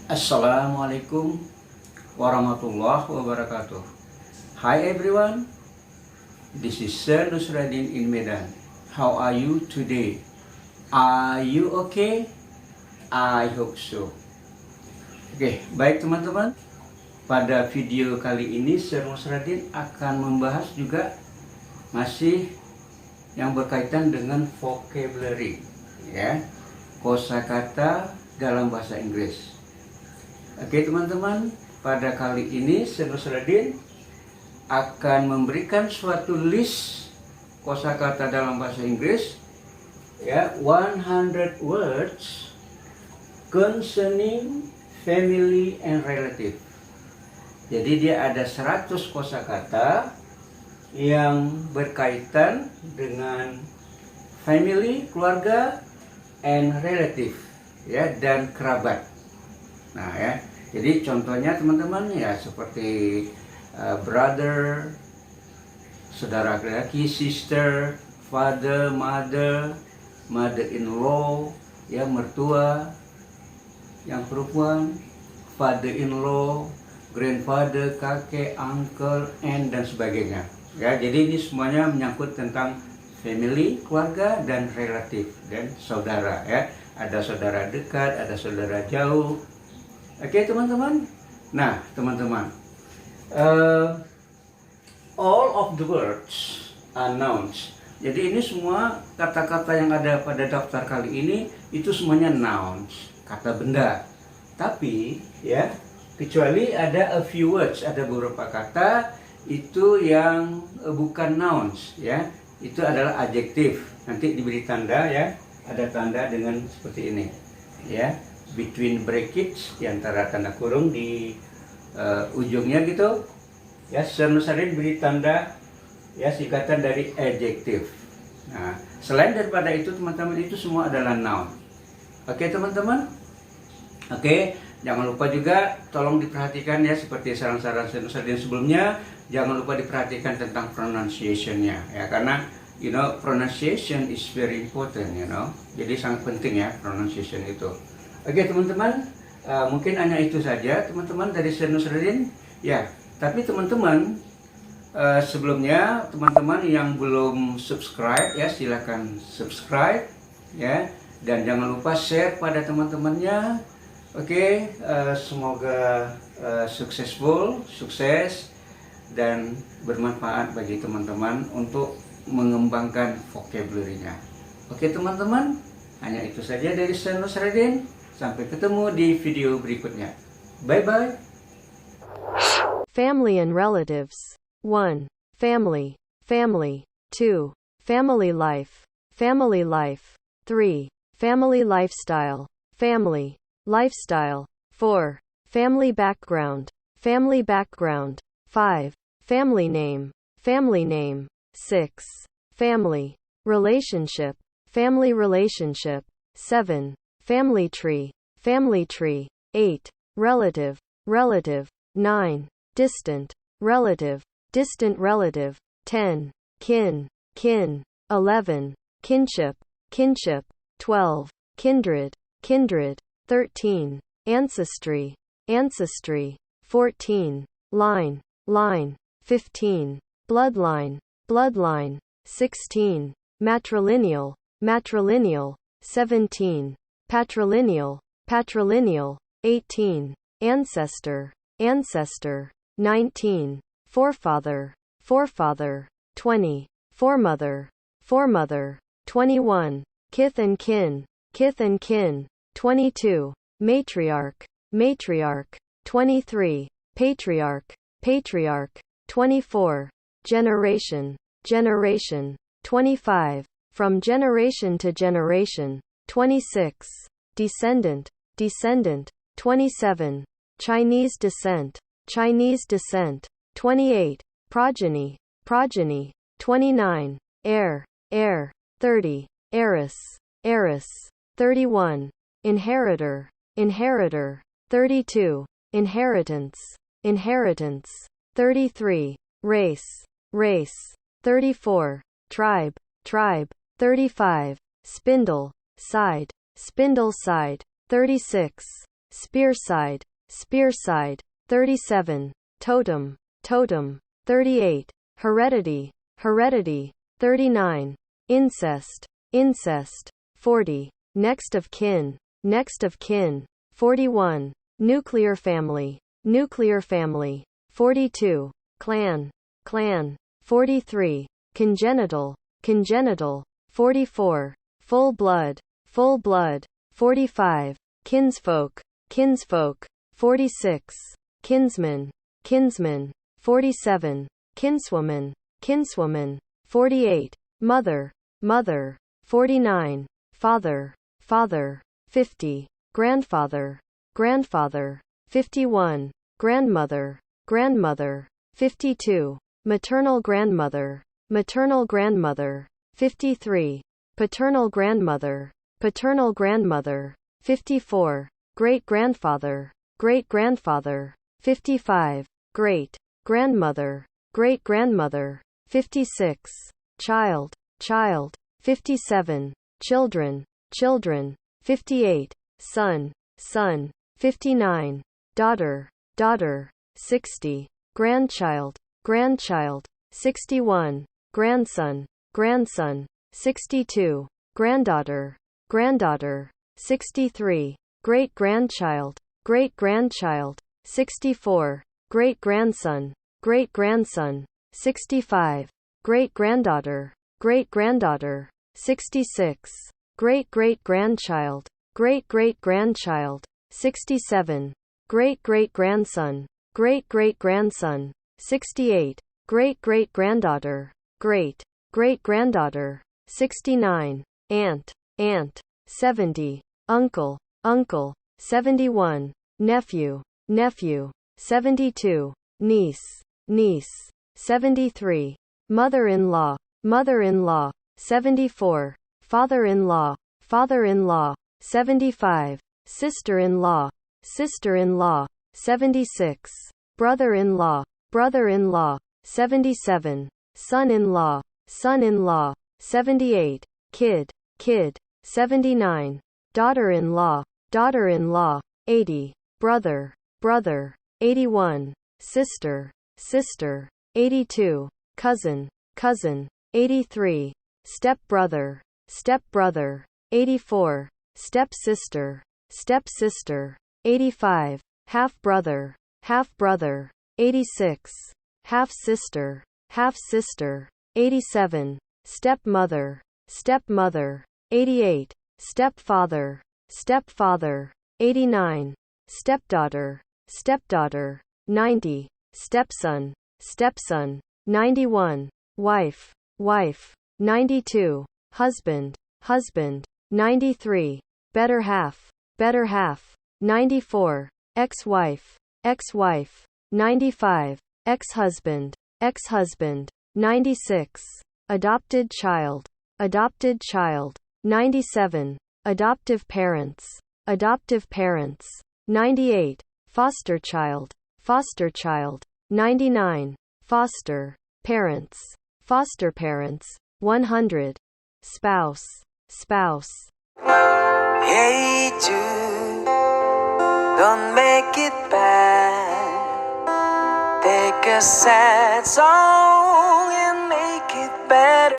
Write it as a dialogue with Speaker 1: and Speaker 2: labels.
Speaker 1: Assalamualaikum warahmatullahi wabarakatuh. Hi everyone, this is Sir Nusradin in Medan. How are you today? Are you okay? I hope so. Oke, baik teman-teman. Pada video kali ini Sir Nusradin akan membahas juga masih yang berkaitan dengan vocabulary, ya, kosakata dalam bahasa Inggris. Oke teman-teman, pada kali ini Sir Nusradin akan memberikan suatu list kosakata dalam bahasa Inggris, ya, 100 words concerning family and relative. Jadi dia ada 100 kosakata yang berkaitan dengan family, keluarga, and relative, ya, dan kerabat. Nah, ya, jadi contohnya teman-teman ya seperti brother, saudara laki, sister, father, mother, mother-in-law, ya, mertua yang perempuan, father-in-law, grandfather, kakek, uncle, aunt, dan sebagainya. Ya, jadi ini semuanya menyangkut tentang family, keluarga, dan relatif, dan saudara, ya. Ada saudara dekat, ada saudara jauh. Oke teman-teman. Nah teman-teman, all of the words are nouns. Jadi ini semua kata-kata yang ada pada daftar kali ini itu semuanya nouns, kata benda. Tapi ya, kecuali ada a few words, ada beberapa kata itu yang bukan nouns, ya. Itu adalah adjektif. Nanti diberi tanda, ya. Ada tanda dengan seperti ini, ya. Between brackets, di antara tanda kurung di ujungnya gitu, ya. Sir Nusradin beri tanda, ya, singkatan dari adjective. Nah, selain daripada itu teman-teman, itu semua adalah noun. Oke teman-teman. Oke, jangan lupa juga tolong diperhatikan, ya, seperti saran-saran Sir Nusradin sebelumnya, jangan lupa diperhatikan tentang pronunciation-nya, ya, karena pronunciation is very important, jadi sangat penting, ya, pronunciation itu. Oke teman-teman, mungkin hanya itu saja teman-teman dari Sir Nusradin, ya. Tapi teman-teman, sebelumnya teman-teman yang belum subscribe, ya, silakan subscribe, ya, dan jangan lupa share pada teman-temannya. Oke, semoga sukses dan bermanfaat bagi teman-teman untuk mengembangkan vocabulary-nya. Oke teman-teman, hanya itu saja dari Sir Nusradin. Sampai ketemu di video berikutnya. Bye-bye.
Speaker 2: Family and relatives. 1. Family. Family. 2. Family life. Family life. 3. Family lifestyle. Family. Lifestyle. 4. Family background. Family background. 5. Family name. Family name. 6. Family. Relationship. Family relationship. 7. Family tree. Family tree. 8. Relative. Relative. 9. Distant. Relative. Distant relative. 10. Kin. Kin. 11. Kinship. Kinship. 12. Kindred. Kindred. 13. Ancestry. Ancestry. 14. Line. Line. 15. Bloodline. Bloodline. 16. Matrilineal. Matrilineal. 17. Patrilineal. Patrilineal. 18. Ancestor. Ancestor. 19. Forefather. Forefather. 20. Foremother. Foremother. 21. Kith and kin. Kith and kin. 22. Matriarch. Matriarch. 23. Patriarch. Patriarch. 24. Generation. Generation. 25. From generation to generation. 26. Descendant. Descendant. 27. Chinese descent. Chinese descent. 28. Progeny. Progeny. 29. Heir. Heir. 30. Heiress. Heiress. 31. Inheritor. Inheritor. 32. Inheritance. Inheritance. 33. Race. Race. 34. Tribe. Tribe. 35. Spindle. Side. Spindle side. 36. spearside, spearside. 37. Totem, totem. 38. Heredity, heredity. 39. Incest, incest. 40. Next of kin, next of kin. 41. Nuclear family, nuclear family. 42. Clan, clan. 43. Congenital, congenital. 44. Full blood, full blood. 45. Kinsfolk, kinsfolk. 46. Kinsman, kinsman. 47. Kinswoman, kinswoman. 48. Mother, mother. 49. Father, father. 50. Grandfather, grandfather. 51. Grandmother, grandmother. 52. Maternal grandmother, maternal grandmother. 53. Paternal grandmother, paternal grandmother. 54. Great grandfather, great grandfather. 55. Great grandmother, great grandmother. 56. Child, child. 57. Children, children. 58. Son, son. 59. Daughter, daughter. 60. Grandchild, grandchild. 61. Grandson, grandson. 62. Granddaughter, granddaughter. 63. Great grandchild, great grandchild. 64. Great grandson, great grandson. 65. Great granddaughter, great granddaughter. 66. Great great grandchild, great great grandchild. 67. Great great grandson, great great grandson. 68. Great great granddaughter, great great granddaughter. 69. Aunt, aunt. 70. Uncle, uncle. 71. Nephew, nephew. 72. Niece, niece. 73. Mother-in-law, mother-in-law. 74. Father-in-law, father-in-law. 75. Sister-in-law, sister-in-law. 76. Brother-in-law, brother-in-law. 77. Son-in-law, son-in-law. 78. Kid, kid. 79. Daughter-in-law, daughter-in-law. 80. Brother, brother. 81. Sister, sister. 82. Cousin, cousin. 83. Step-brother, step-brother. 84. Step-sister, step-sister. 85. Half-brother, half-brother. 86. Half-sister, half-sister. 87. Stepmother, stepmother. 88. Stepfather, stepfather. 89. Stepdaughter, stepdaughter. 90. Stepson, stepson. 91. Wife, wife. 92. Husband, husband. 93. Better half, better half. 94. Ex-wife, ex-wife. 95. Ex-husband, ex-husband. 96. Adopted child, adopted child. 97. Adoptive parents, adoptive parents. 98. Foster child, foster child. 99. Foster parents, foster parents. 100. Spouse, spouse.
Speaker 3: Hey Jude, don't make it bad. Take a sad song